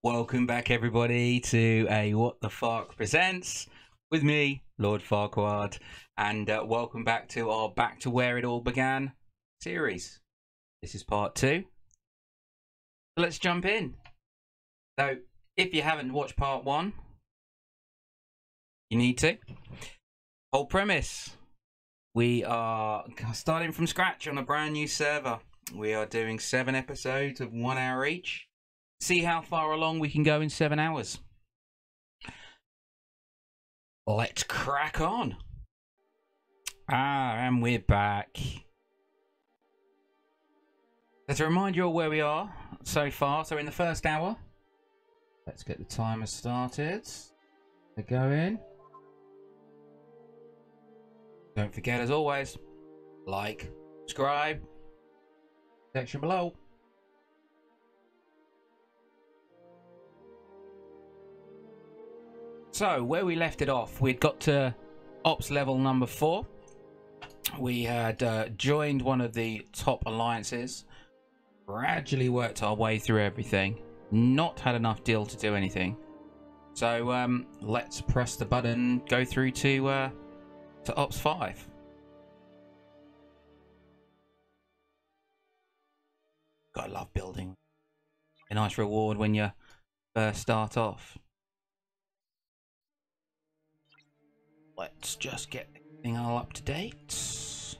Welcome back, everybody, to a What the Farq Presents with me, Lord Farquaad, and welcome back to our Back to Where It All Began series. This is part 2. So let's jump in. So, if you haven't watched part 1, you need to. Whole premise: we are starting from scratch on a brand new server. We are doing 7 episodes of 1 hour each. See how far along we can go in 7 hours. Let's crack on. And we're back. So to remind you all where we are so far, so in the first hour, let's get the timer started. To go in. Don't forget, as always, like, subscribe, section below. So, where we left it off, we'd got to Ops level number 4. We had joined one of the top alliances, gradually worked our way through everything, not had enough deal to do anything. So, let's press the button, go through to Ops 5. Gotta love building. A nice reward when you first start off. Let's just get everything all up to date. So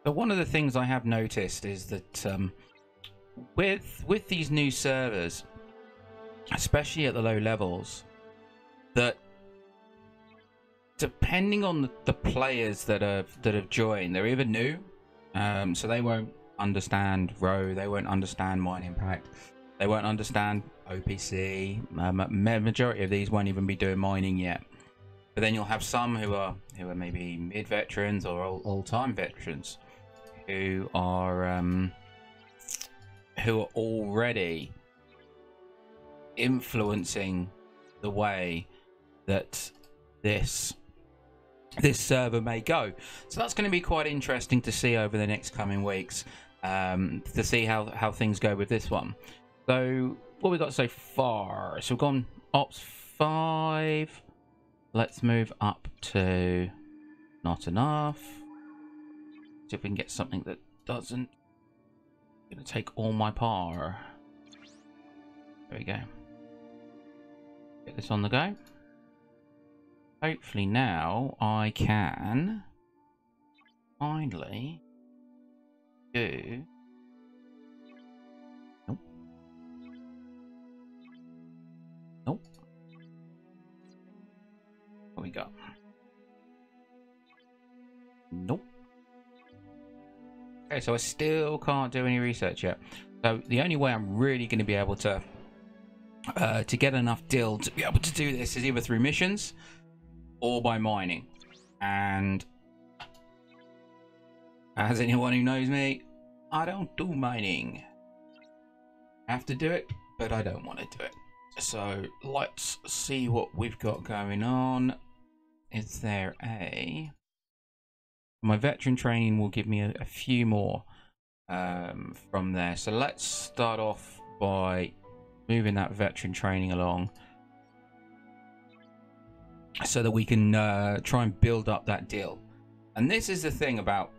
one of the things I have noticed is that with these new servers, especially at the low levels, that depending on the players that have joined, they're either new, so they won't understand row, they won't understand mine impact, they won't understand OPC. Majority of these won't even be doing mining yet. But then you'll have some who are maybe mid veterans or all-time veterans who are already influencing the way that this server may go. So that's going to be quite interesting to see over the next coming weeks, to see how things go with this one. So what we got so far, so we've gone Ops 5. Let's move up to not enough. See if we can get something that doesn't gonna take all my power. There we go. Get this on the go. Hopefully now I can finally do. Nope. What we got? Nope. Okay, so I still can't do any research yet. So the only way I'm really going to be able to get enough dill to be able to do this is either through missions or by mining. And as anyone who knows me, I don't do mining. I have to do it, but I don't want to do it. So let's see what we've got going on. Is there my veteran training will give me a few more from there. So let's start off by moving that veteran training along so that we can try and build up that deal. And this is the thing about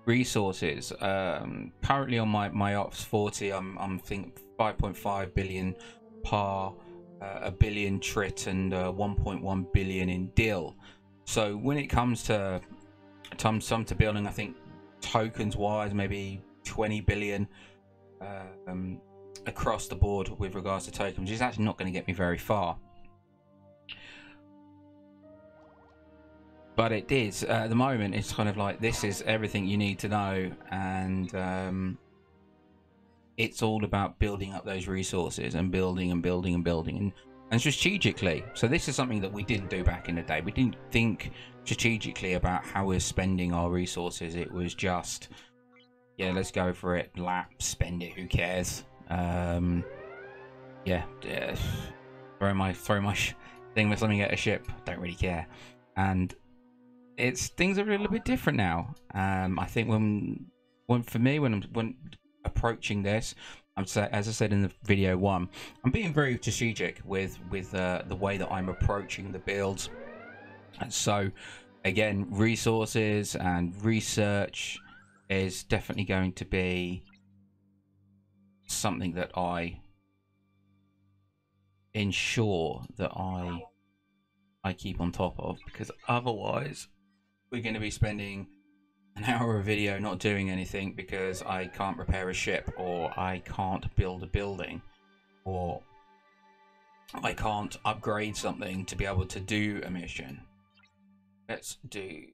resources. Currently on my Ops 40, I'm thinking 5.5 billion par, a billion trit, and 1.1 billion in dill. So when it comes to building, I think tokens wise, maybe 20 billion across the board with regards to tokens, which is actually not going to get me very far. But it is at the moment. It's kind of like this is everything you need to know, and it's all about building up those resources and building and building and building and strategically. So this is something that we didn't do back in the day. We didn't think strategically about how we're spending our resources. It was just, yeah, let's go for it, lap, spend it, who cares. Yeah, throw my thing with something at a ship, don't really care. And things are a little bit different now. I think when for me, when approaching this, as I said in the video one, I'm being very strategic with the way that I'm approaching the builds. And so again, resources and research is definitely going to be something that I ensure that I keep on top of, because otherwise we're going to be spending an hour of video not doing anything because I can't repair a ship, or I can't build a building, or I can't upgrade something to be able to do a mission. Let's do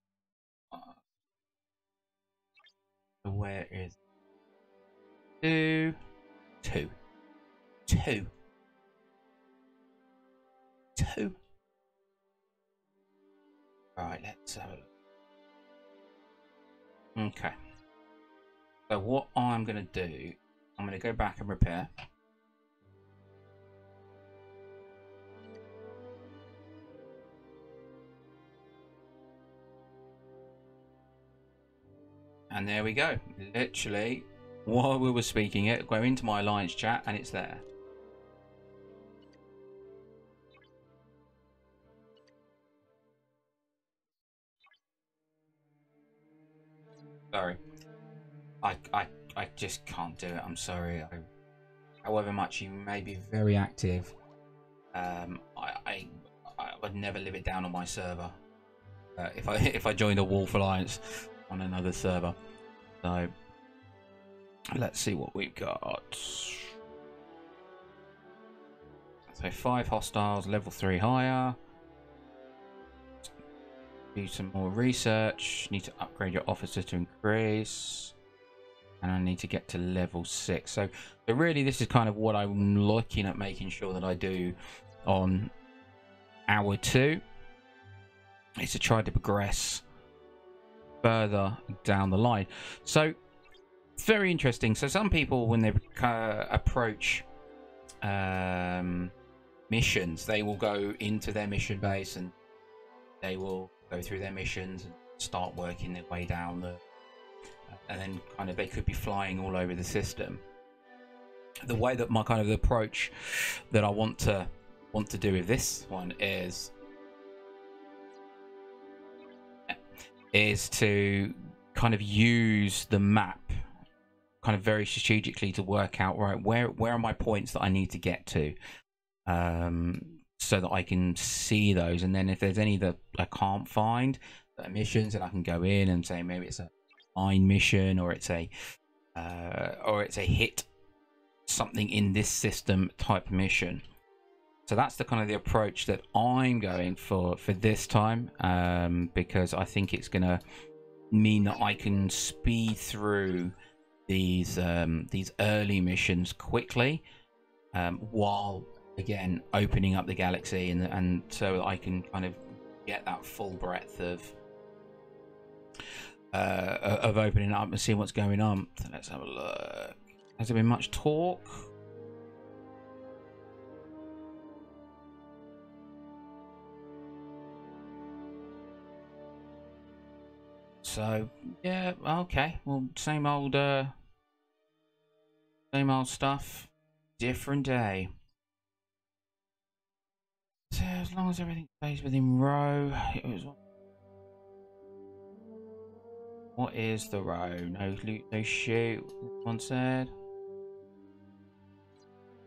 where is two. Right, let's have a look. Okay, so what I'm going to do, I'm going to go back and repair. And there we go. Literally, while we were speaking it, go into my alliance chat and it's there. Sorry. I just can't do it. I'm sorry. However much you may be very active, I would never live it down on my server. If I joined a Wolf Alliance on another server. So let's see what we've got. So 5 hostiles, level 3 higher. Do some more research. Need to upgrade your officer to increase. And I need to get to level 6. So really this is kind of what I'm looking at making sure that I do on hour 2. Is to try to progress further down the line. So very interesting. So some people, when they approach missions, they will go into their mission base and they will go through their missions and start working their way down the and then kind of they could be flying all over the system. The way that my kind of approach that I want to do with this one is to kind of use the map kind of very strategically to work out, right, where are my points that I need to get to, so that I can see those, and then if there's any that I can't find that are missions, and I can go in and say maybe it's a mine mission, or it's a hit something in this system type mission. So that's the kind of the approach that I'm going for this time, because I think it's going to mean that I can speed through these early missions quickly, while again opening up the galaxy, and so that I can kind of get that full breadth of opening up and seeing what's going on. So let's have a look. Has there been much talk? So yeah, okay. Well, same old stuff, different day. So as long as everything stays within row, it was. What is the row? No loot, no shoot. One said.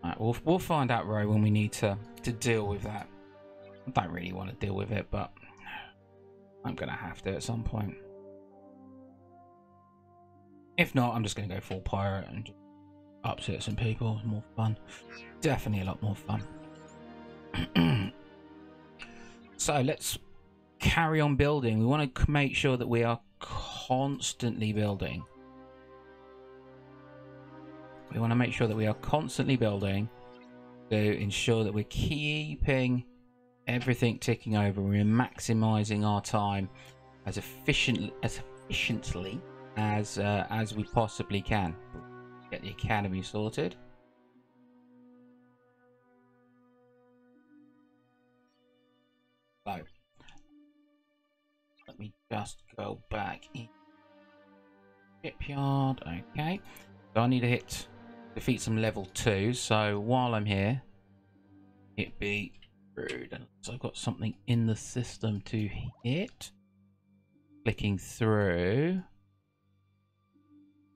Right, we'll find out row when we need to deal with that. I don't really want to deal with it, but I'm gonna have to at some point. If not, I'm just gonna go full pirate and just upset some people. More fun. Definitely a lot more fun. So let's carry on building. We want to make sure that we are constantly building. We want to make sure that we are constantly building to ensure that we're keeping everything ticking over. We're maximizing our time as efficiently as we possibly can. Get the academy sorted. So let me just go back in. Shipyard, okay. So I need to defeat some level 2. So while I'm here, it be rude. So I've got something in the system to hit. Clicking through.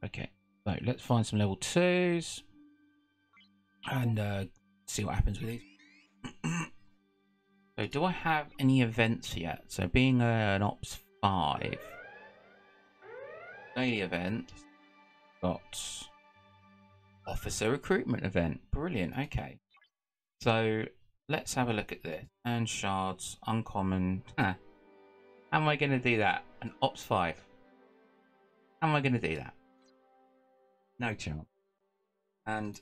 Okay, so let's find some level 2s and see what happens with these. So do I have any events yet? So being an Ops 5, daily event, got officer recruitment event. Brilliant, okay. So let's have a look at this. And shards, uncommon. How am I going to do that? An Ops 5. How am I going to do that? No chance. And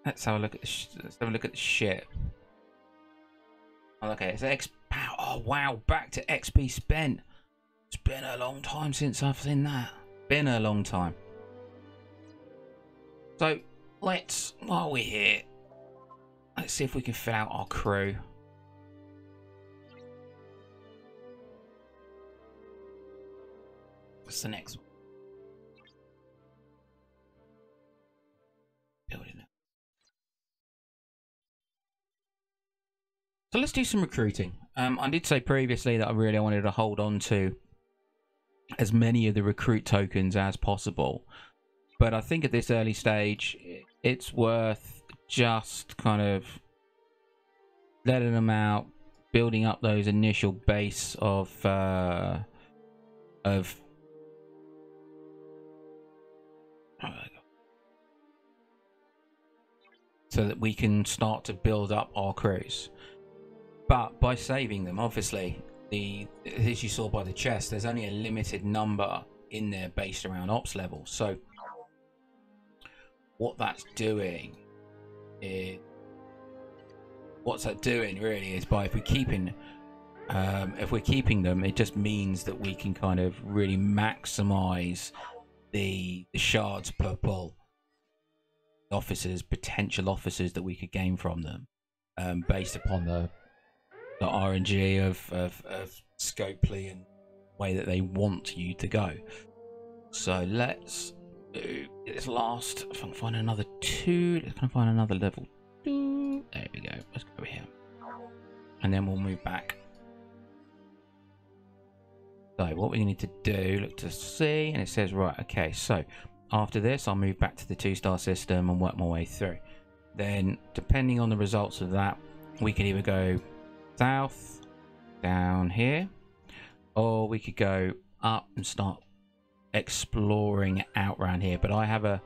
let's have a look at the ship. Oh, okay, it's X. Oh wow, back to XP spent. It's been a long time since I've seen that. Been a long time. So let's, while we're here, let's see if we can fill out our crew. What's the next one? Building it. So let's do some recruiting. I did say previously that I really wanted to hold on to as many of the recruit tokens as possible. But I think at this early stage, it's worth just kind of letting them out, building up those initial base of so that we can start to build up our crews. But by saving them, obviously, as you saw by the chest, there's only a limited number in there based around ops level. So what that's doing is, really is, by if we're keeping them, it just means that we can kind of really maximize the shards per pull, potential officers that we could gain from them, based upon the RNG of Scopely and way that they want you to go. So let's do this last. If I can find another 2, let's kind of find another level 2. There we go. Let's go here, and then we'll move back. So what we need to do, look to see, and it says right. Okay, so after this, I'll move back to the 2-star system and work my way through. Then, depending on the results of that, we can either go south down here, or we could go up and start exploring out around here. But I have a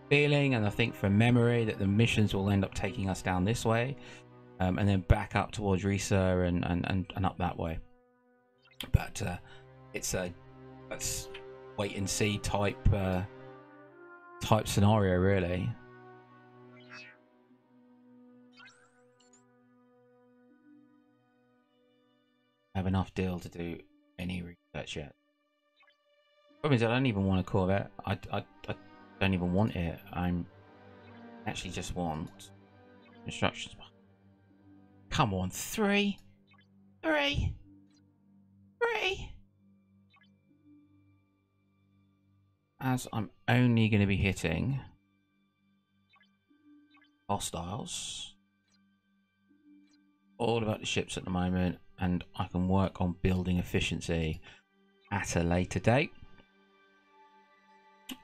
feeling, and I think from memory, that the missions will end up taking us down this way, and then back up towards Risa and up that way. But it's a let's wait and see type scenario, really. Have enough deal to do any research yet. Problem is, I don't even want a Corvette. I don't even want it. I'm actually just want instructions. Come on, 3. As I'm only going to be hitting hostiles, all about the ships at the moment, and I can work on building efficiency at a later date.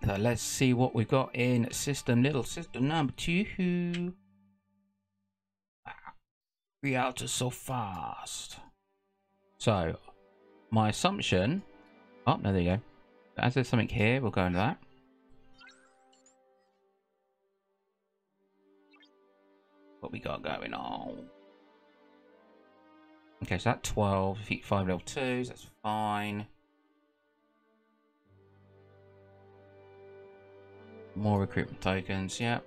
So let's see what we've got in little system number 2. We out so fast. So my assumption, oh no, there you go. As there's something here, we'll go into that. What we got going on? Okay, so that 12, defeat 5 level 2s, that's fine. More recruitment tokens, yep.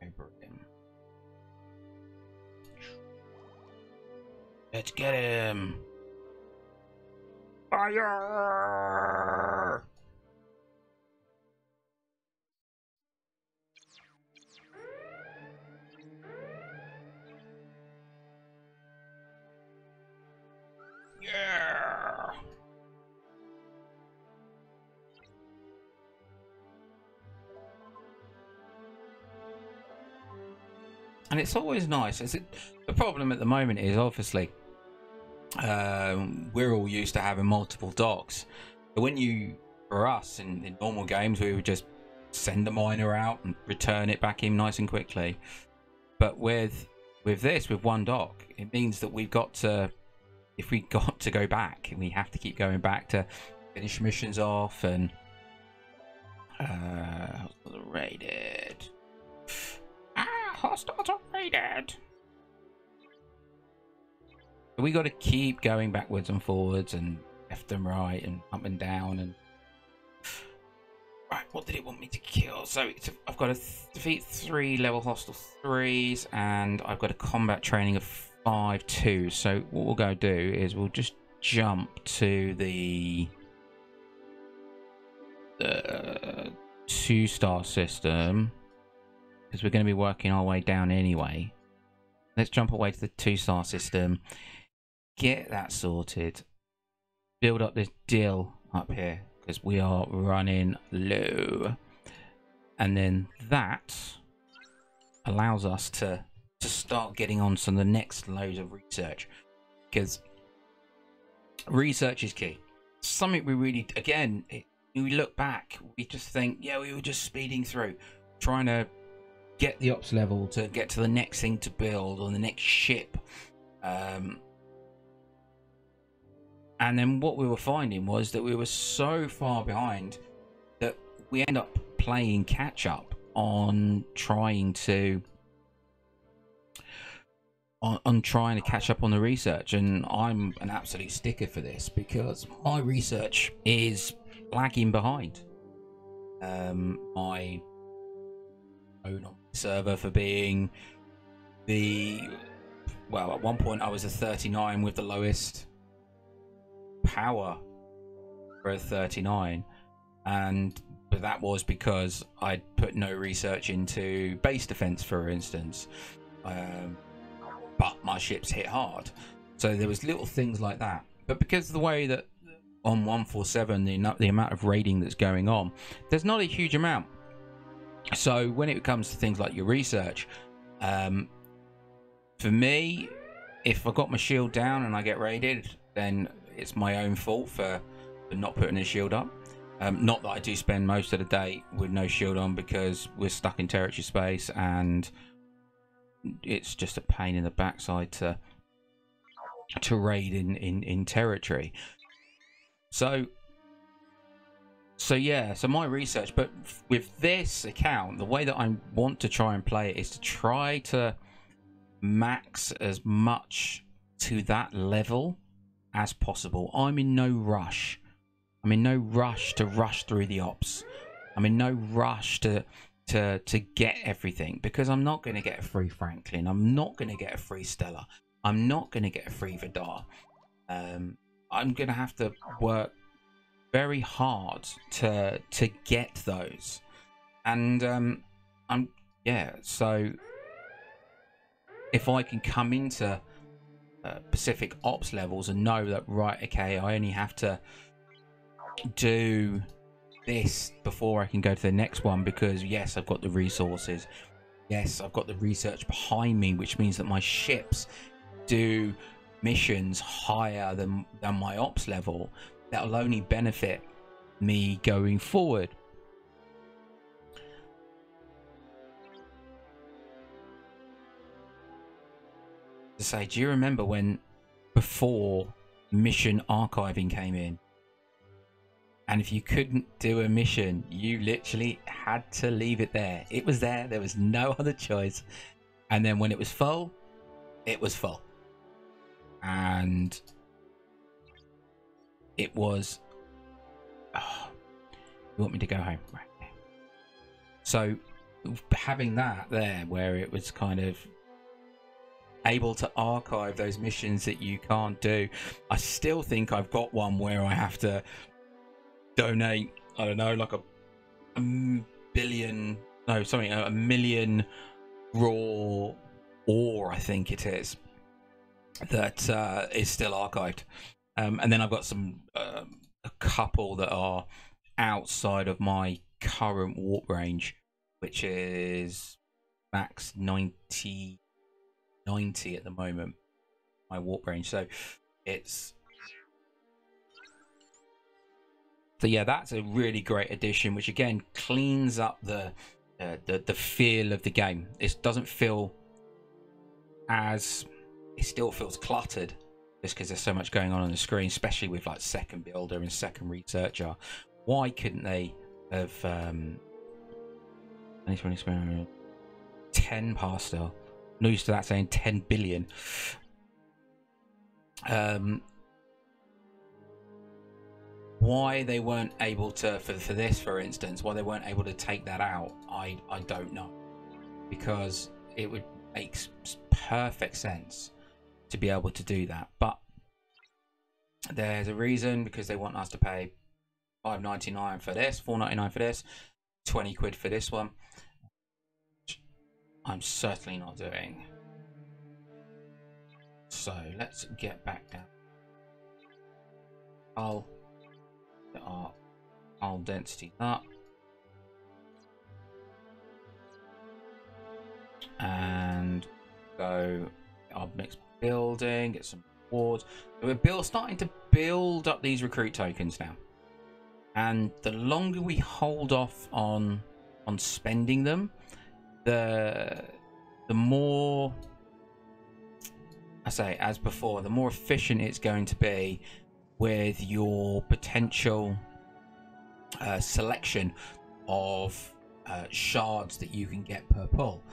Okay, brilliant. Let's get him. Fire! Yeah! and it's always nice. The problem at the moment is obviously we're all used to having multiple docks. But when for us in normal games, we would just send the miner out and return it back in nice and quickly. But with this, with one dock, it means that if we got to go back, we have to keep going back to finish missions off. And raided. Hostiles are raided. We got to keep going backwards and forwards and left and right and up and down. And right, what did it want me to kill? So I've got to defeat 3 level hostile 3s, and I've got a combat training of 5-2. So what we'll go do is we'll just jump to the 2-star system, because we're going to be working our way down anyway. Let's jump away to the 2-star system, get that sorted, build up this deal up here, because we are running low. And then that allows us to start getting on to the next load of research, because research is key. Something we really, again, we look back, we just think, yeah, we were just speeding through, trying to get the ops level to get to the next thing to build or the next ship. And then what we were finding was that we were so far behind that we end up playing catch up on trying to catch up on the research. And I'm an absolute sticker for this, because my research is lagging behind my own server for being well, at one point I was a 39 with the lowest power for a 39, but that was because I'd put no research into base defense, for instance, but my ships hit hard. So there was little things like that. But because of the way that on 147 the amount of raiding that's going on, there's not a huge amount. So when it comes to things like your research, for me, if I got my shield down and I get raided, then it's my own fault for not putting a shield up. Not that I do spend most of the day with no shield on, because we're stuck in territory space and it's just a pain in the backside to raid in territory. So yeah, so my research, but with this account, the way that I want to try and play it is to try to max as much to that level as possible. I'm in no rush. I'm in no rush to rush through the ops. I'm in no rush to get everything, because I'm not going to get a free Franklin. I'm not going to get a free Stella. I'm not going to get a free Vidar. I'm going to have to work very hard to get those. And so if I can come into Pacific ops levels and know that, right, okay, I only have to do this before I can go to the next one, because yes, I've got the resources, yes, I've got the research behind me, which means that my ships do missions higher than my ops level. That'll only benefit me going forward. To say, do you remember when before mission archiving came in, and if you couldn't do a mission, you literally had to leave it there? It was there. There was no other choice. And then when it was full, it was full. And it was, oh, you want me to go home? Right. So having that there, where it was kind of able to archive those missions that you can't do. I still think I've got one where I have to donate, I don't know, like a million raw ore, I think it is, that is still archived. And then I've got a couple that are outside of my current warp range, which is max 90 90 at the moment, my warp range. So it's yeah, that's a really great addition, which again cleans up the feel of the game. It doesn't feel as, it still feels cluttered just because there's so much going on the screen, especially with like second builder and second researcher. Why couldn't they have 10 pastel? I'm used to that saying 10 billion. Why they weren't able to, for this for instance, why they weren't able to take that out, I don't know, because it would make perfect sense to be able to do that. But there's a reason, because they want us to pay $5.99 for this, $4.99 for this, 20 quid for this one, which I'm certainly not doing. So let's get back down. I'll density up, and go our next building, get some rewards. So we're starting to build up these recruit tokens now, and the longer we hold off on spending them, the more, I say as before, the more efficient it's going to be with your potential selection of shards that you can get per pull.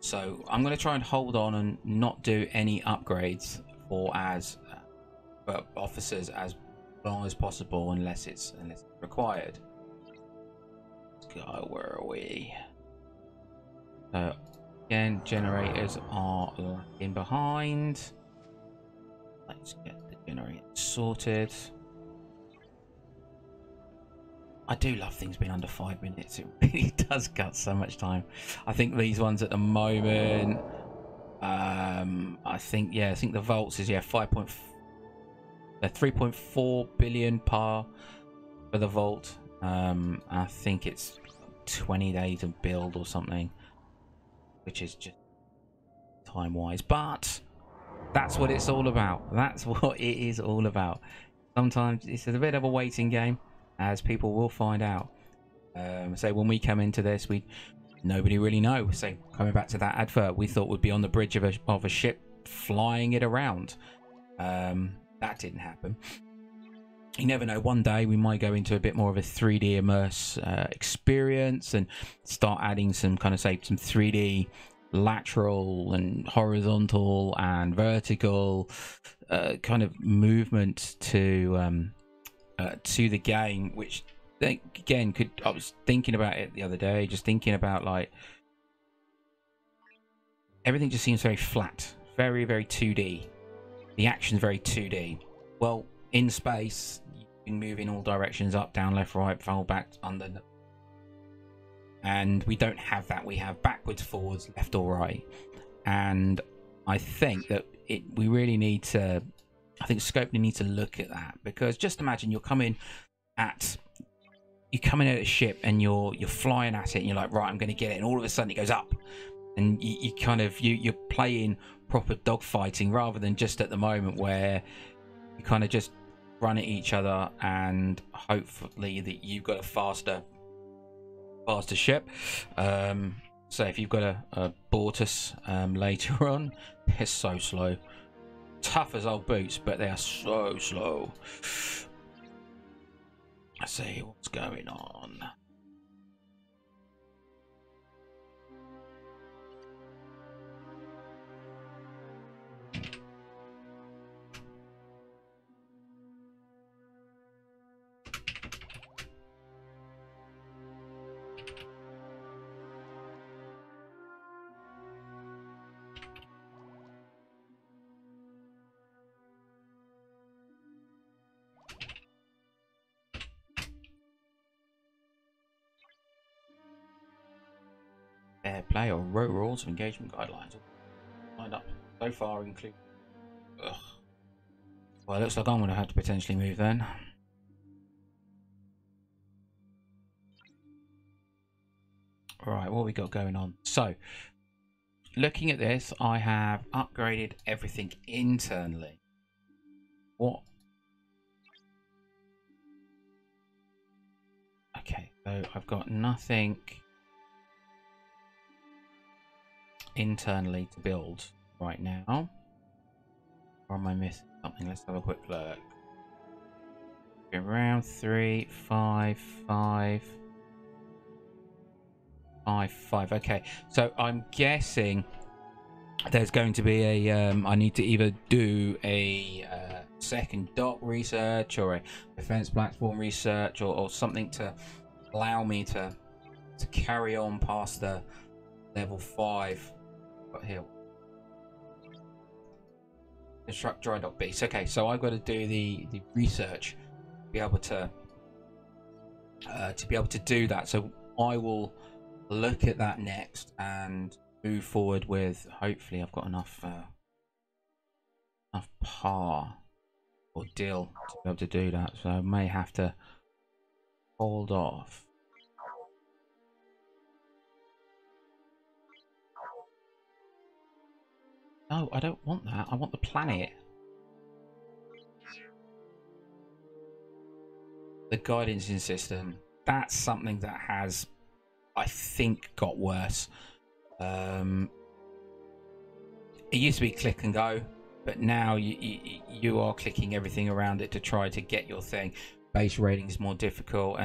So I'm going to try and hold on and not do any upgrades for officers as long as possible, unless it's required. Let's go, where are we? Again, generators are lagging behind. Let's get the generator sorted. I do love things being under 5 minutes. It really does cut so much time. I think these ones at the moment, I think the volts is 3.4 billion par for the volt. I think it's 20 days of build or something, which is just time wise, but that's what it's all about. That's what it is all about. Sometimes it's a bit of a waiting game, as people will find out. So when we come into this, nobody really knows. So coming back to that advert, we thought we'd be on the bridge of a ship flying it around. That didn't happen. You never know, one day we might go into a bit more of a 3D immerse experience and start adding some kind of, say, some 3D lateral and horizontal and vertical kind of movement to the game, which again I was thinking about it the other day, just thinking about like everything just seems very flat, very 2D. The action's very 2D. Well, in space you can move in all directions, up, down, left, right, forward, back, under, and we don't have that. We have backwards, forwards, left or right. And I think that we really need to, I think Scopely needs to look at that, because just imagine you're coming at a ship and you're flying at it and you're like, right, I'm going to get it, and all of a sudden it goes up, and you're playing proper dogfighting, rather than just at the moment where you kind of just run at each other and hopefully that you've got a faster ship. So if you've got a Bortus later on, they're so slow. Tough as old boots, but they are so slow. Let's see what's going on. Play or row rules of engagement guidelines lined up so far include. Ugh. Well, it looks like I'm going to have to potentially move then. Right, what we got going on? So looking at this, I have upgraded everything internally. What? Okay, so I've got nothing internally to build right now. Or am I missing something? Let's have a quick look. Around 3, 5, 5, 5, 5. Okay, so I'm guessing there's going to be a I need to either do a second dock research or a defense platform research or something to allow me to carry on past the level 5. Got here. Construct dry dock base. Okay, so I've got to do the research to be able to do that. So I will look at that next and move forward with. Hopefully, I've got enough par or deal to be able to do that. So I may have to hold off. No, I don't want that. I want the planet. The guidance system. That's something that has, I think, got worse. It used to be click and go, but now you are clicking everything around it to try to get your thing. Base rating is more difficult,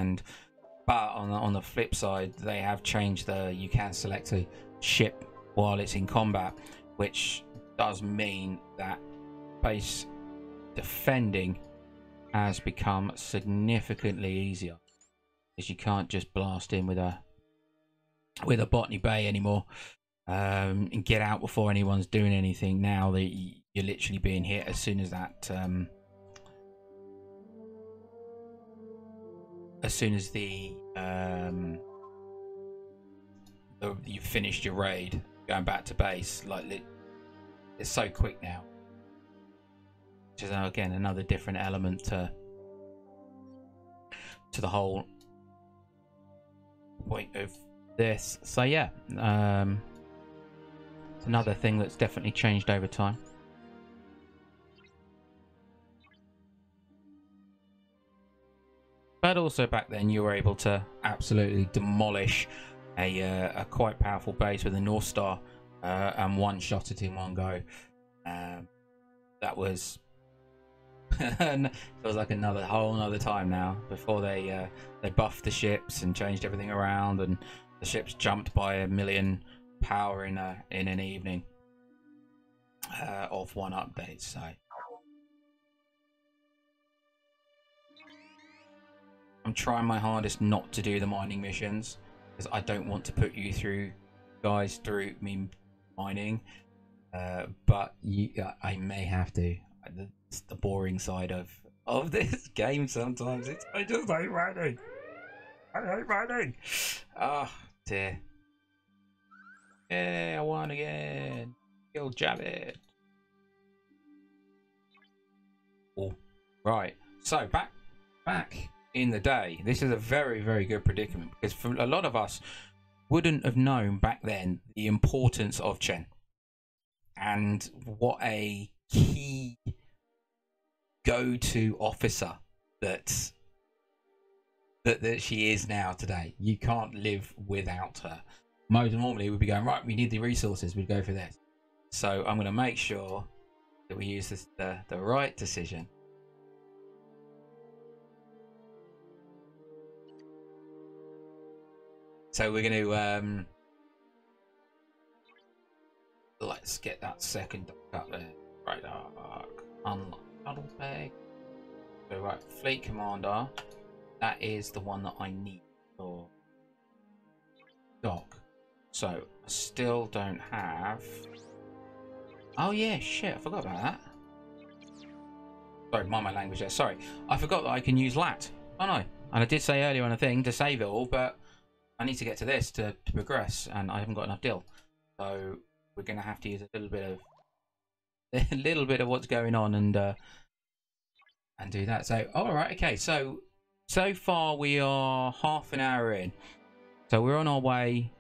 but on the flip side, they have changed you can select a ship while it's in combat, which does mean that base defending has become significantly easier, because you can't just blast in with a botany bay anymore and get out before anyone's doing anything. Now that you're literally being hit as soon as that you've finished your raid, going back to base. Like, it's so quick now, which is again another different element to the whole point of this. So yeah, it's another thing that's definitely changed over time. But also back then you were able to absolutely demolish a quite powerful base with a North Star and one shot it in one go. That was it was like whole another time now, before they buffed the ships and changed everything around, and the ships jumped by 1,000,000 power in an evening of one update. So I'm trying my hardest not to do the mining missions, because I don't want to put you guys through me mining, but I may have to. It's the boring side of this game sometimes. I just hate mining. I hate mining. Oh dear. Yeah, I won again. Kill Jabbit. Oh, right. So back in the day, this is a very, very good predicament, because for a lot of us wouldn't have known back then the importance of Chen and what a key go-to officer that she is now today. You can't live without her. Most normally we'd be going, right, we need the resources, we'd go for this. So I'm going to make sure that we use the right decision. So we're going to let's get that second up there. Right, unlock tunnel peg. So right, fleet commander. That is the one that I need for dock. So I still don't have. Oh yeah, shit! I forgot about that. Sorry, mind my language there. Sorry, I forgot that I can use lat. Oh no, and I did say earlier on a thing to save it all, but I need to get to this to progress, and I haven't got enough deal. So we're going to have to use a little bit of what's going on and do that. So all right, okay. So far we are half an hour in, so we're on our way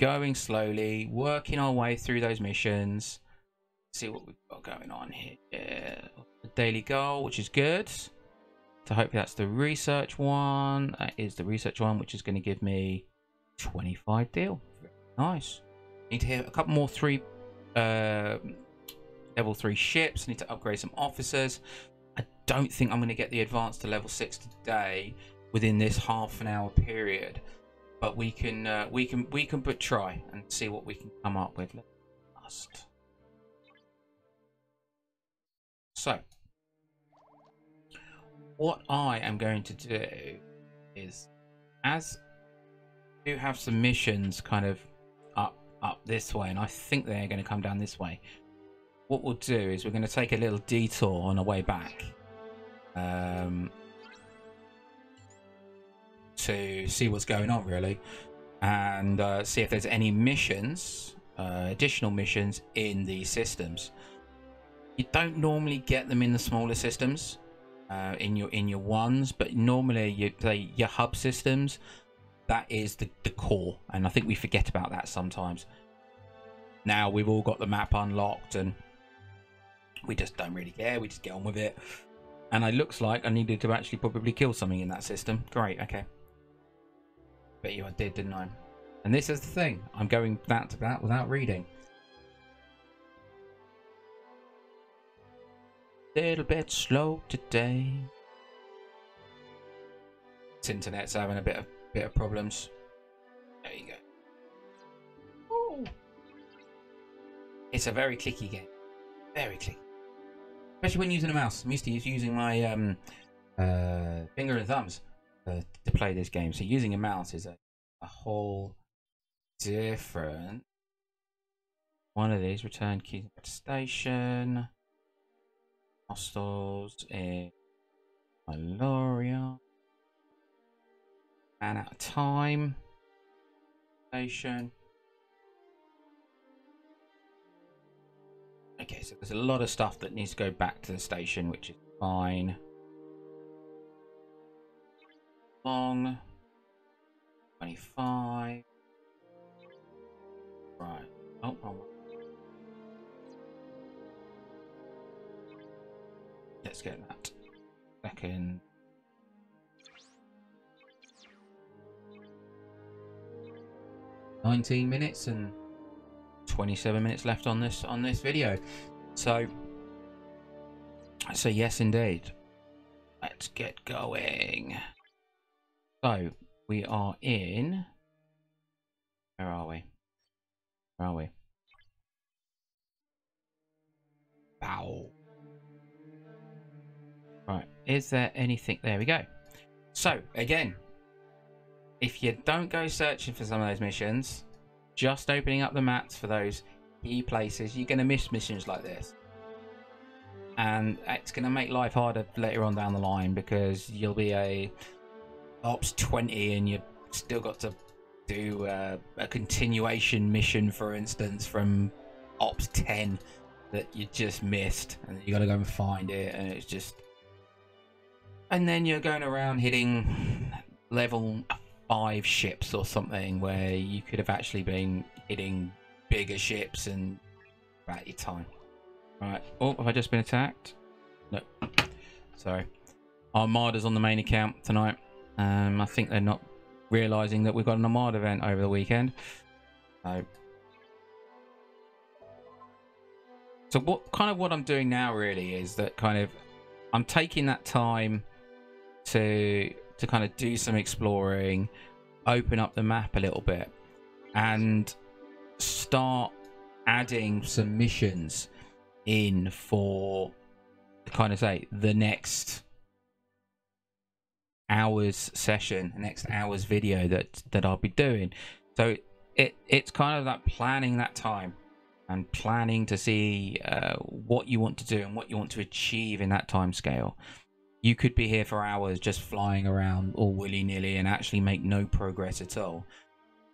going slowly, working our way through those missions. See what we've got going on here. The daily goal, which is good. So hopefully that's the research one. That is the research one, which is going to give me 25 deal. Nice. Need to hit a couple more level 3 ships. Need to upgrade some officers. I don't think I'm going to get the advanced to level 6 today within this half an hour period, but we can but try and see what we can come up with. So what I am going to do is, as we do have some missions kind of up this way, and I think they're going to come down this way. What we'll do is we're going to take a little detour on our way back to see what's going on, really, and see if there's any missions, additional missions in these systems. You don't normally get them in the smaller systems, in your ones, but normally your hub systems, that is the core, and I think we forget about that sometimes. Now we've all got the map unlocked and we just don't really care, we just get on with it. And it looks like I needed to actually probably kill something in that system. Great, okay. Bet you I did, didn't I? And this is the thing, I'm going that to that without reading. Little bit slow today. This internet's having a bit of problems. There you go. Ooh. It's a very clicky game. Very clicky. Especially when using a mouse. I'm used to using my finger and thumbs to play this game. So using a mouse is a whole different. One of these, return keys to station. Hostiles in Valoria. Ran out of time. Station. Okay, so there's a lot of stuff that needs to go back to the station, which is fine. Long. 25. Right. Oh, wrong one. Let's get that. Second. $19 minutes and 27 minutes left on this video. So yes, indeed. Let's get going. So we are in. Where are we? Where are we? Bow. Right. Is there anything? There we go. So again, if you don't go searching for some of those missions, just opening up the maps for those key places, you're going to miss missions like this. And it's going to make life harder later on down the line, because you'll be a Ops 20 and you've still got to do a continuation mission, for instance, from Ops 10 that you just missed, and you got to go and find it, and it's just... And then you're going around hitting level 5 ships or something, where you could have actually been hitting bigger ships and about your time. Right. Oh, have I just been attacked? No. Sorry. Armada's on the main account tonight. I think they're not realizing that we've got an Armada event over the weekend. So what I'm doing now really is that I'm taking that time to kind of do some exploring, open up the map a little bit, and start adding some missions in for the next hour's session, the next hour's video that I'll be doing. So it's kind of that planning that time and planning to see what you want to do and what you want to achieve in that time scale. You could be here for hours just flying around all willy-nilly and actually make no progress at all.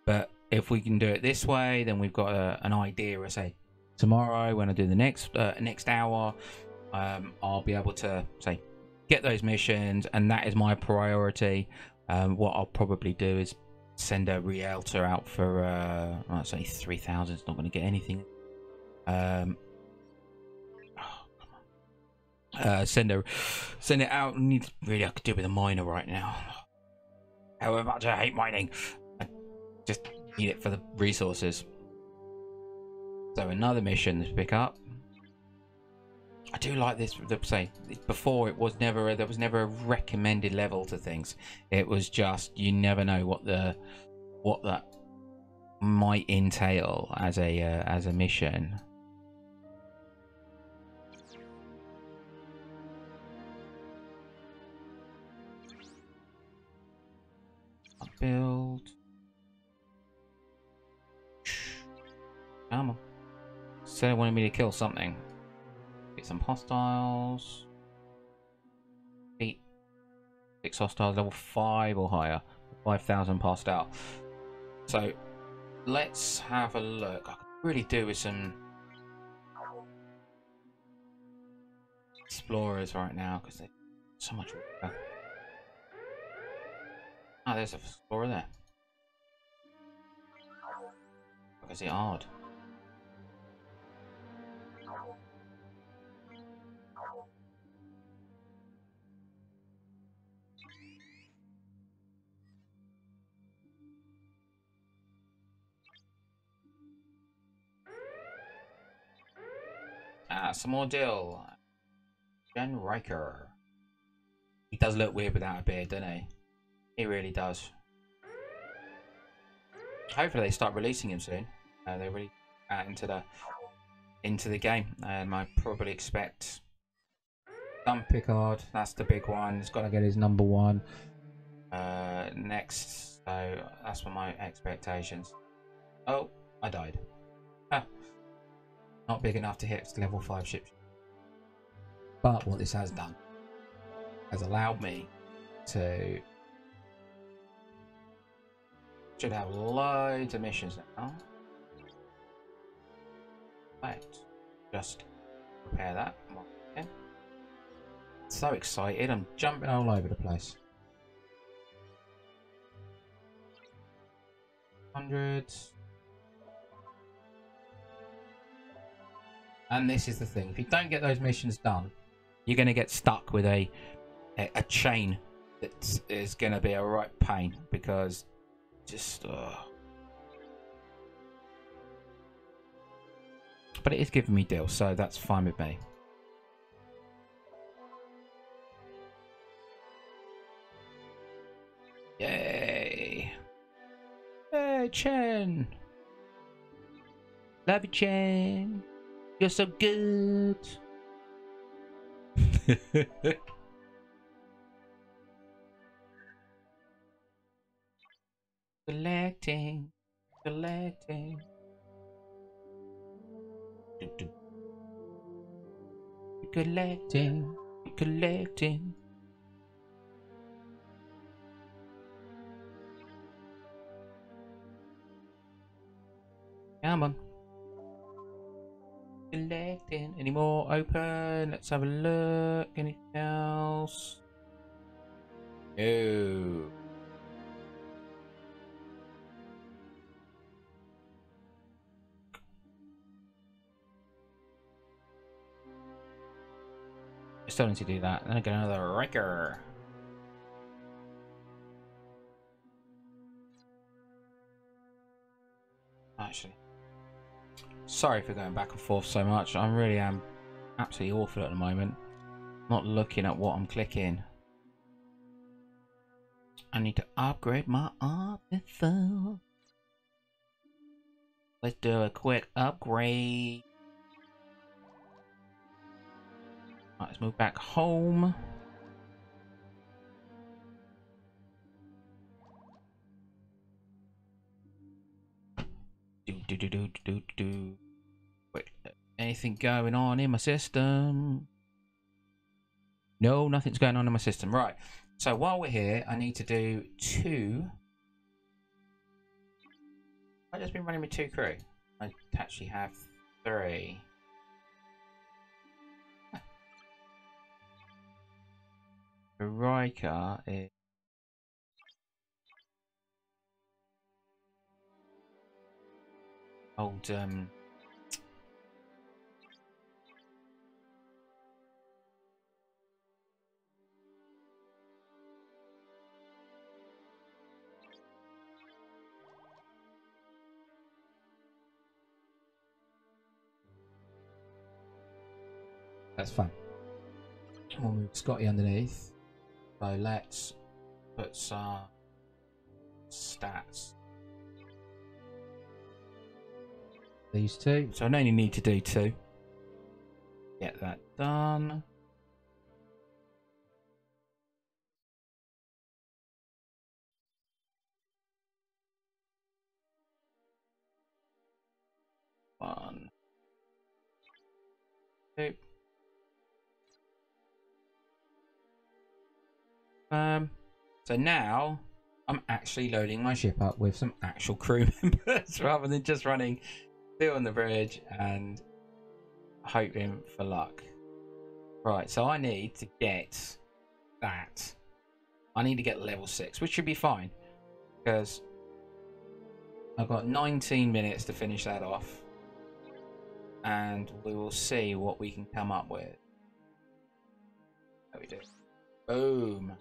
But if we can do it this way, then we've got an idea. I say tomorrow when I do the next hour, I'll be able to get those missions, and that is my priority. What I'll probably do is send a realtor out for well, it's only 3,000. It's not going to get anything. Send it out. Really, I could do with a miner right now. However much I hate mining, I just need it for the resources. So another mission to pick up. I do like this. Say before, it was never there was never a recommended level to things. It was just you never know what that might entail as a mission. Build. Come on. Said it wanted me to kill something. Get some hostiles. 6 hostiles, level 5 or higher. 5,000 passed out. So let's have a look. I could really do with some explorers right now because there's so much water. Ah, there's an explorer there. Or is it hard? Ah, some more dill. Jen Riker. He does look weird without a beard, doesn't he? He really does. Hopefully they start releasing him soon. They really into the game. I probably expect some Picard. That's the big one. He's got to get his number 1 next. So that's what my expectations. Oh, I died. Ah, not big enough to hit level 5 ships. But what this has done has allowed me to should have loads of missions now. Right, just prepare that. Okay. So excited, I'm jumping all over the place. Hundreds. And this is the thing, if you don't get those missions done, you're going to get stuck with a chain that is going to be a right pain because just but it is giving me deals, so that's fine with me. Yay! Hey, Chen! Love you, Chen! You're so good! Collecting. Collecting. Come on. Collecting. Any more open? Let's have a look. Anything else? No. Still need to do that. Then I get another Riker. Actually, sorry for going back and forth so much. I really am absolutely awful at the moment. Not looking at what I'm clicking. I need to upgrade my artifact. Let's do a quick upgrade. Right, let's move back home. Wait, anything going on in my system? No, nothing's going on in my system. Right. So while we're here, I need to do 2. I've just been running with 2 crew. I actually have 3. The Riker is old that's fun. We'll move Scotty underneath. So let's put some stats. These two. So I only need to do 2. Get that done. One, 2. So now I'm actually loading my ship up with some actual crew members rather than just running 2 on the bridge and hoping for luck. Right, so I need to get that. I need to get level 6, which should be fine because I've got 19 minutes to finish that off, and we will see what we can come up with. There we do. Boom.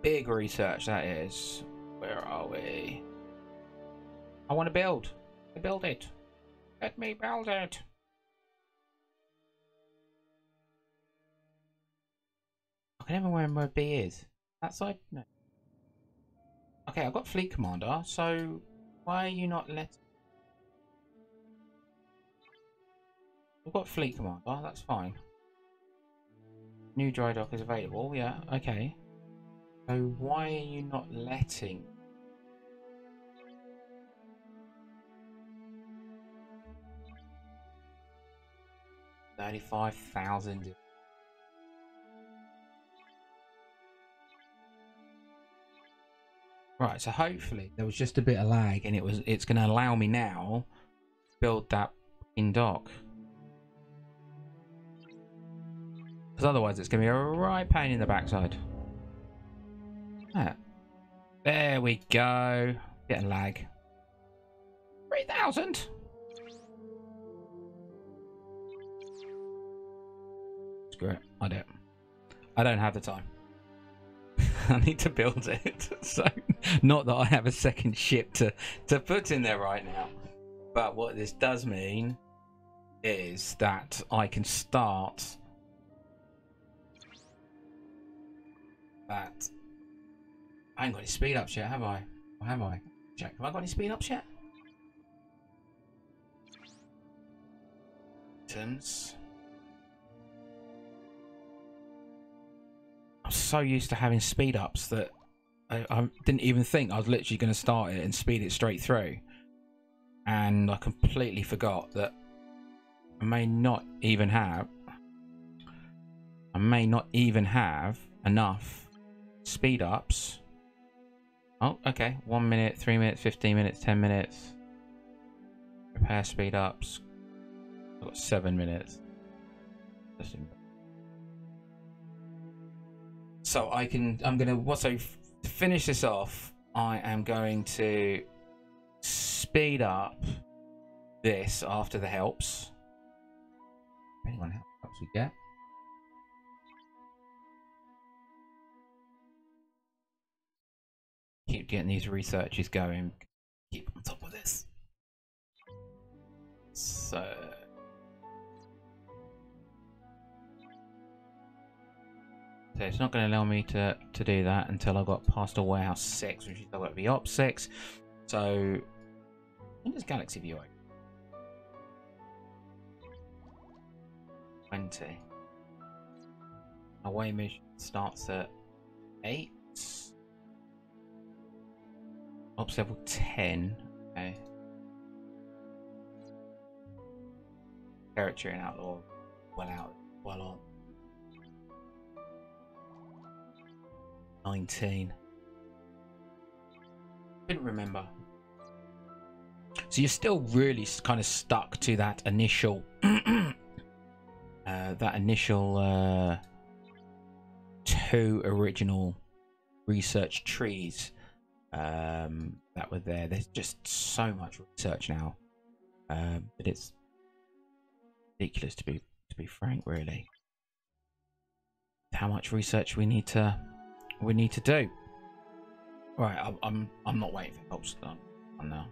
Big research that is. Where are we? I want to build. Build it. Let me build it. I can never remember where B is. That side? No. Okay, I've got Fleet Commander, so why are you not letting... I've got Fleet Commander, that's fine. New dry dock is available, yeah, okay. So why are you not letting... 35,000. Right, so hopefully there was just a bit of lag, and it's going to allow me now to build that in dock. Because otherwise it's going to be a right pain in the backside. Yeah. There we go. Bit of lag. 3,000. Screw it. I don't have the time. I need to build it. So, not that I have a second ship to put in there right now. But what this does mean is that I can start that. I ain't got any speed ups yet, have I? Or have I? Check. Have I got any speed ups yet? Items. I'm so used to having speed ups that I didn't even think I was literally going to start it and speed it straight through. And I completely forgot that I may not even have enough speed ups. Oh, okay. 1 minute, 3 minutes, 15 minutes, 10 minutes. Repair speed ups. I've got 7 minutes. So to finish this off, I am going to speed up this after the helps. Depending on how helps we get. Keep getting these researches going. Keep on top of this. So it's not going to allow me to do that until I got past a warehouse 6, which is I've got to be op 6. So when does Galaxy View open? 20. Away mission starts at 8. Ops level 10. Okay. Territory and outlaw. Well on. 19. Didn't remember. So you're still really kind of stuck to that initial two original research trees that were there. There's just so much research now, that it's ridiculous to be frank. Really, how much research we need to do. Right, I'm not waiting for help to start on now.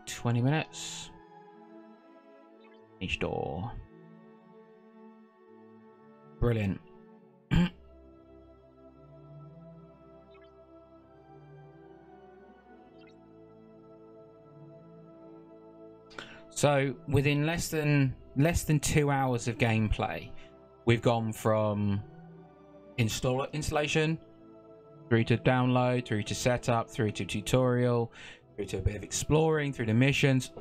$20 minutes. Each door. Brilliant. So within less than 2 hours of gameplay, we've gone from installation through to download, through to setup, through to tutorial, through to a bit of exploring, through the missions,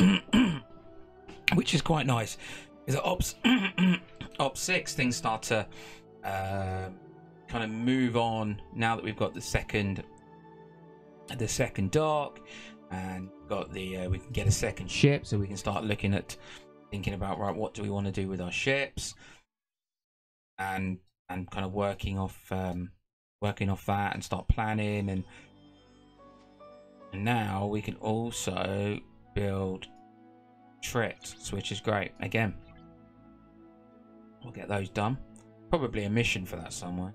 which is quite nice. Because at Ops 6, things start to kind of move on now that we've got the second dock, and got the we can get a second ship, so we can start thinking about, right, what do we want to do with our ships, and kind of working off that and start planning, and now we can also build trips, which is great. Again, we'll get those done. Probably a mission for that somewhere.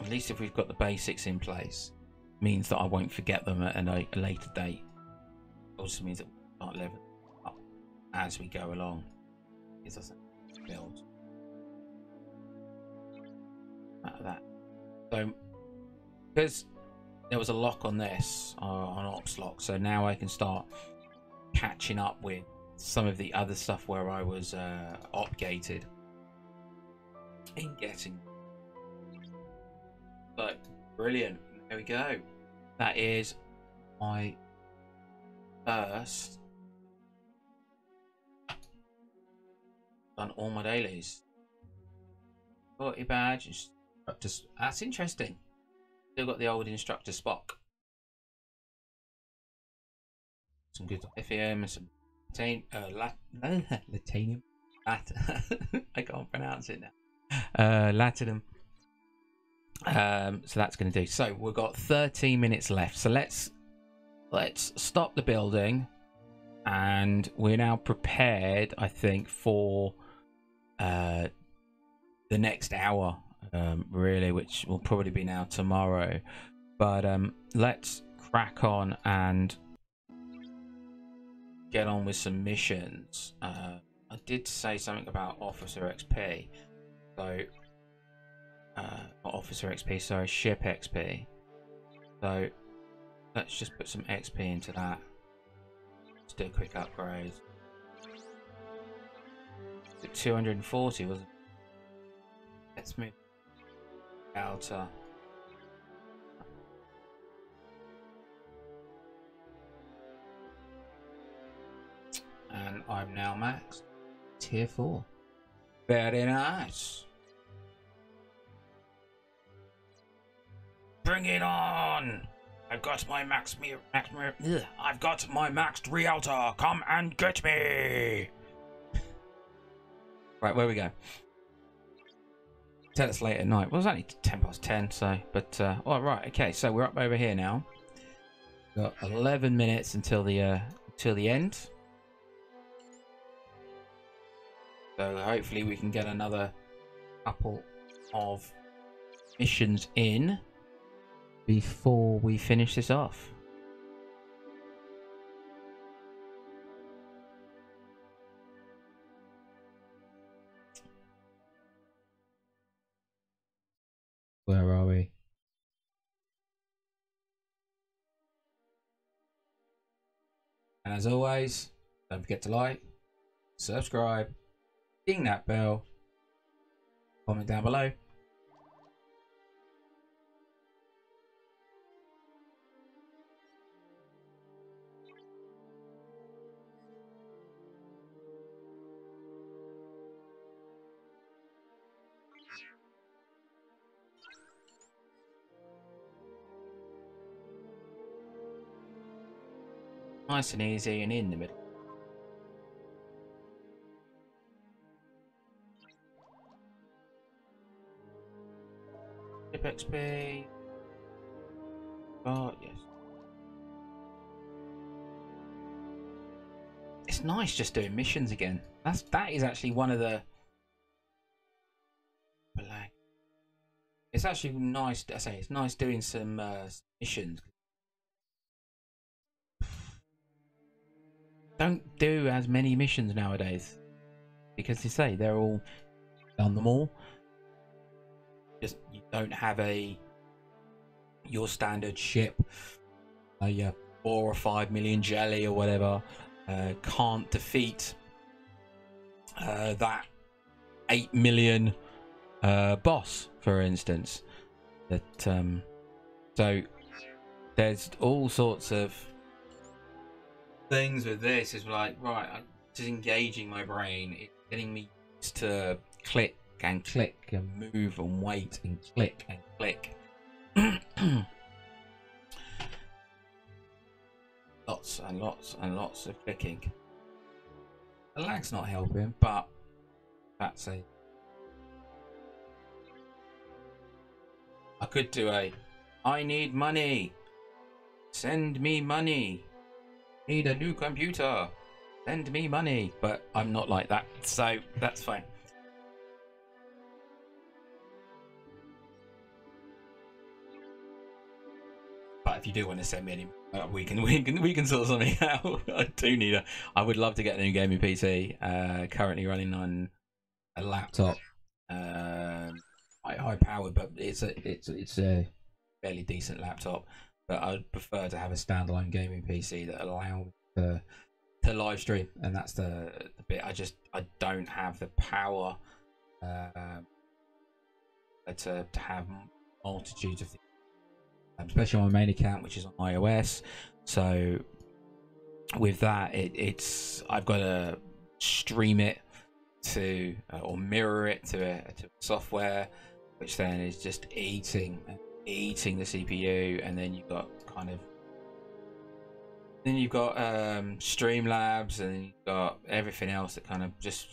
At least if we've got the basics in place, means that I won't forget them at a later date. Also means that we'll start leveling up as we go along. Is us build out of that. So because there was a lock on this on Ops Lock, so now I can start catching up with some of the other stuff where I was op-gated in getting. So brilliant. There we go. That is my first. Done all my dailies. 40 badge. That's interesting. Still got the old instructor Spock. Some good FM and some Latanium. I can't pronounce it now. Latinum. So that's going to do. So we've got 13 minutes left. So let's stop the building, and we're now prepared, I think, for the next hour, really, which will probably be now tomorrow. But let's crack on and get on with some missions. I did say something about Officer XP, so not Officer XP, sorry, Ship XP. So let's just put some XP into that. Let's do a quick upgrade. 240, wasn't it? Let's move outer. And I'm now max tier 4. Very nice. Bring it on! I've got my I've got my maxed Realtor. Come and get me! Right, where we go? Tell us late at night. Well, it's only 10 past 10, so, but, all right, okay, so we're up over here now. Got 11 minutes until the end. So hopefully we can get another couple of missions in before we finish this off. Where are we? And as always, don't forget to like, subscribe, ding that bell, comment down below. Nice and easy and in the middle. XP. Oh yes. It's nice just doing missions again. That is actually one of the. It's actually nice. I say it's nice doing some missions. Don't do as many missions nowadays because you say they're all done them all. Just you don't have your standard ship, your 4 or 5 million jelly or whatever. Can't defeat that 8 million boss, for instance. That so there's all sorts of things with this. Is like, right, I'm just engaging my brain. It's getting me used to click and click and move and wait and click and click. Lots and lots and lots of clicking. The lag's not helping, but that's a. I could do I need money. Send me money. Need a new computer. Send me money. But I'm not like that, so that's fine. But if you do want to send me any, we can sort something out. I would love to get a new gaming PC. Currently running on a laptop, high powered, but it's a fairly decent laptop. But I'd prefer to have a standalone gaming PC that allows me to live stream, and that's the bit. I don't have the power to have multitudes of things. Especially on my main account, which is on iOS. So with that, I've got to stream it to or mirror it to software, which then is just eating the CPU, and then you've got Streamlabs, and then you've got everything else that kind of just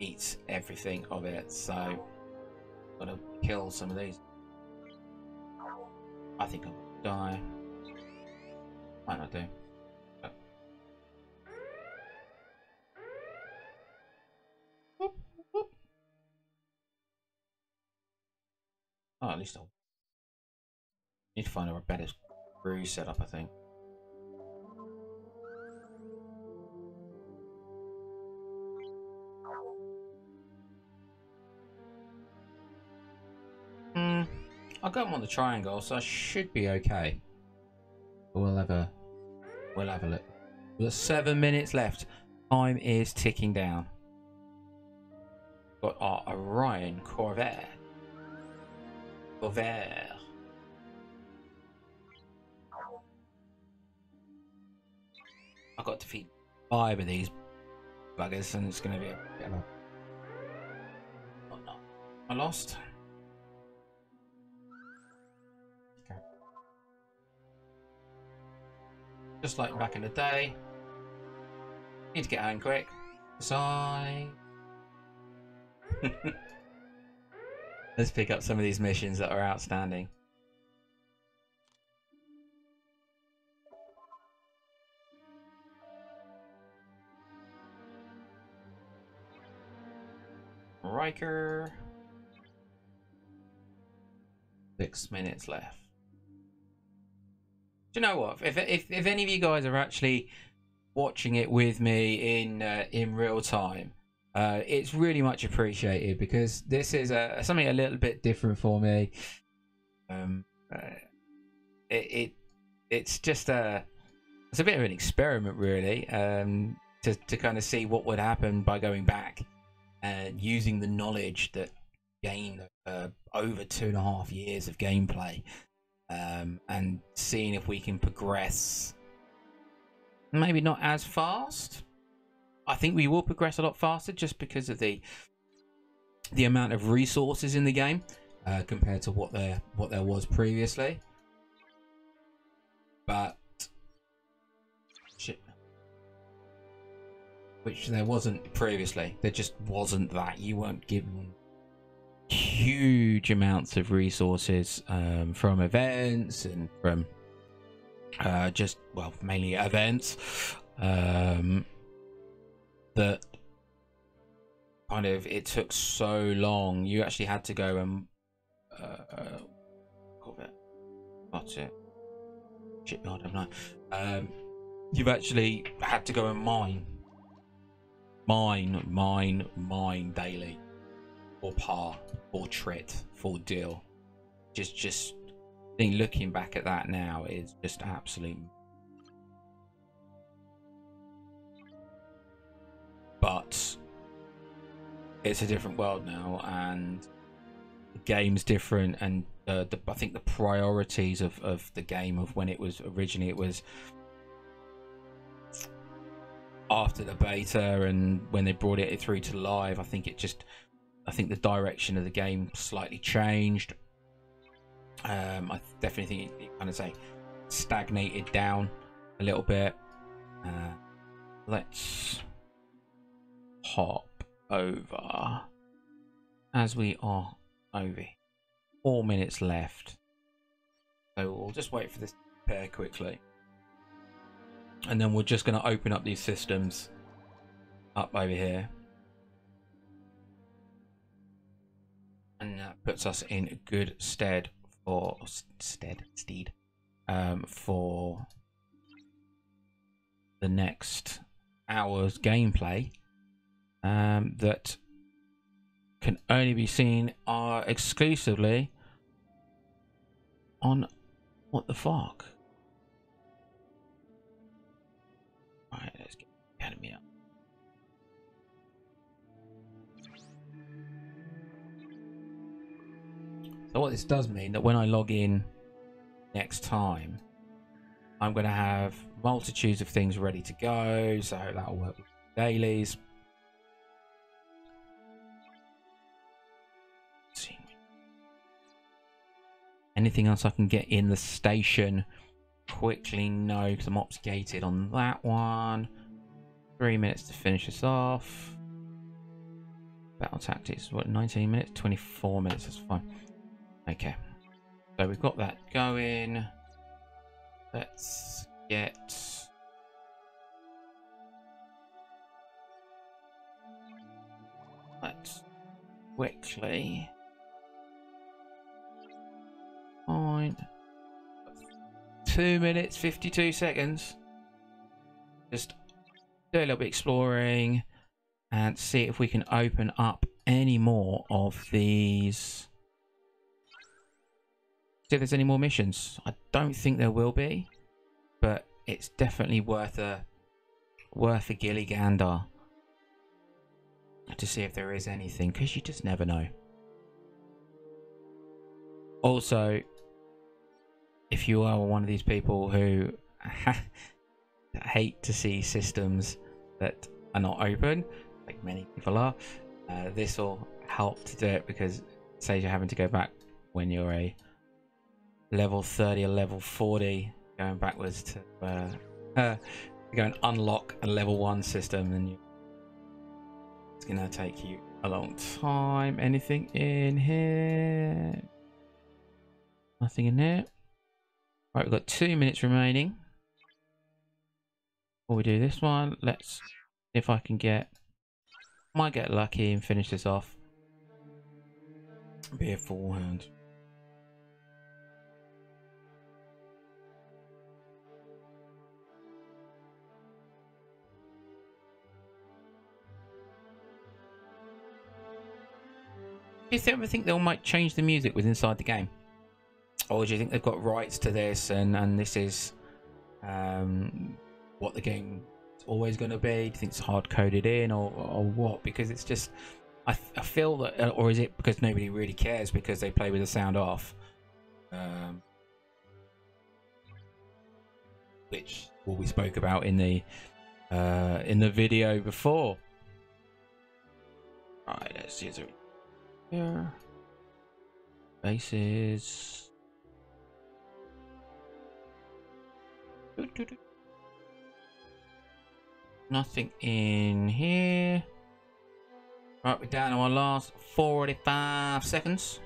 eats everything of it. So I've got to kill some of these. I think I'll die. Might not do. But... Oh, at least I'll need to find a better crew setup, I think. I got him on the triangle, so I should be okay. We'll have a look. There's 7 minutes left. Time is ticking down. Got our Orion Corvair. I've got to defeat 5 of these buggers, and it's going to be a bit of a... Oh no, I lost. Just like back in the day. Need to get home quick. Sigh. Let's pick up some of these missions that are outstanding. Riker. 6 minutes left. Do you know what? If any of you guys are actually watching it with me in real time, it's really much appreciated, because this is something a little bit different for me. It's just it's a bit of an experiment, really, to kind of see what would happen by going back and using the knowledge that gained over 2.5 years of gameplay. And seeing if we can progress, maybe not as fast. I think we will progress a lot faster, just because of the amount of resources in the game compared to what there was previously. But which there wasn't previously. There just wasn't that. You weren't given huge amounts of resources from events and from just, well, mainly events, that kind of, it took so long. You actually had to go and what's it, shipyard, haven't I? You've actually had to go and mine daily, for par, for trit, for deal. Just think, looking back at that now, is just absolute. But it's a different world now, and the game's different, and I think the priorities of the game, of when it was originally, it was after the beta and when they brought it through to live, I think the direction of the game slightly changed. I definitely think it kind of stagnated down a little bit. Let's hop over, as we are over 4 minutes left, so we'll just wait for this to prepare quickly, and then we're just going to open up these systems up over here, and that puts us in good stead for for the next hour's gameplay, that can only be seen exclusively on What the Farq. Alright, let's get the academy up. So what this does mean, that when I log in next time, I'm going to have multitudes of things ready to go, so that'll work with dailies. Anything else I can get in the station quickly? No, because I'm obfuscated on that one. 3 minutes to finish this off. Battle tactics, what, 19 minutes? 24 minutes, that's fine. Okay, so we've got that going. Let's get... let's quickly... fine. 2 minutes 52 seconds. Just do a little bit exploring and see if we can open up any more of these. See if there's any more missions. I don't think there will be, but it's definitely worth a gilly gander to see if there is anything, because you just never know. Also, if you are one of these people who hate to see systems that are not open, like many people are, this will help to do it, because it saves you having to go back when you're a level 30 or level 40, going backwards to go and unlock a level 1 system, and it's gonna take you a long time. Anything in here? Nothing in there. Right, we've got 2 minutes remaining before we do this one. Let's see if I can might get lucky and finish this off. Be a forehand. Do you ever think they might change the music with inside the game? Or do you think they've got rights to this, and this is what the game is always going to be? Do you think it's hard coded in, or what? Because it's just, I feel that, or is it because nobody really cares because they play with the sound off? Which we spoke about in the video before. Right, let's see. Here, bases. Nothing in here. Right, we're down to our last 45 seconds.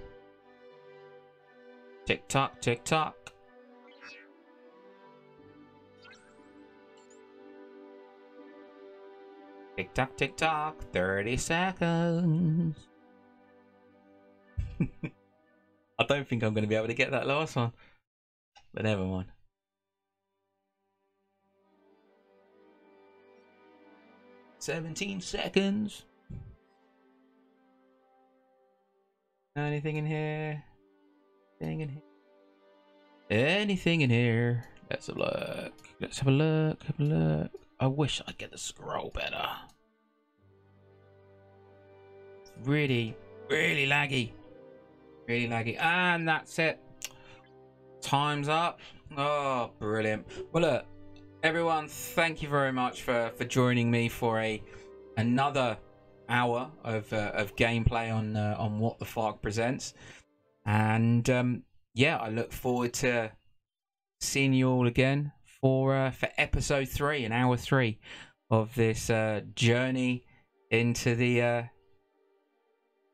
Tick tock, tick tock. Tick tock, tick tock. 30 seconds. I don't think I'm going to be able to get that last one, but never mind. "17 seconds. Anything in here? Anything in here? Anything in here? Let's have a look. Let's have a look. Have a look. I wish I could get the scroll better. It's really, really laggy. Really laggy. And that's it. Time's up. Oh, brilliant. Well, look, everyone, thank you very much for joining me for another hour of gameplay on What the Farq Presents. And yeah, I look forward to seeing you all again for episode 3 and hour 3 of this journey into the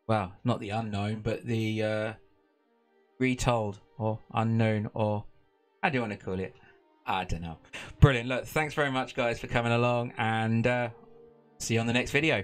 well, not the unknown, but the retold or unknown, or how do you want to call it? I don't know. Brilliant. Look, thanks very much, guys, for coming along, and see you on the next video.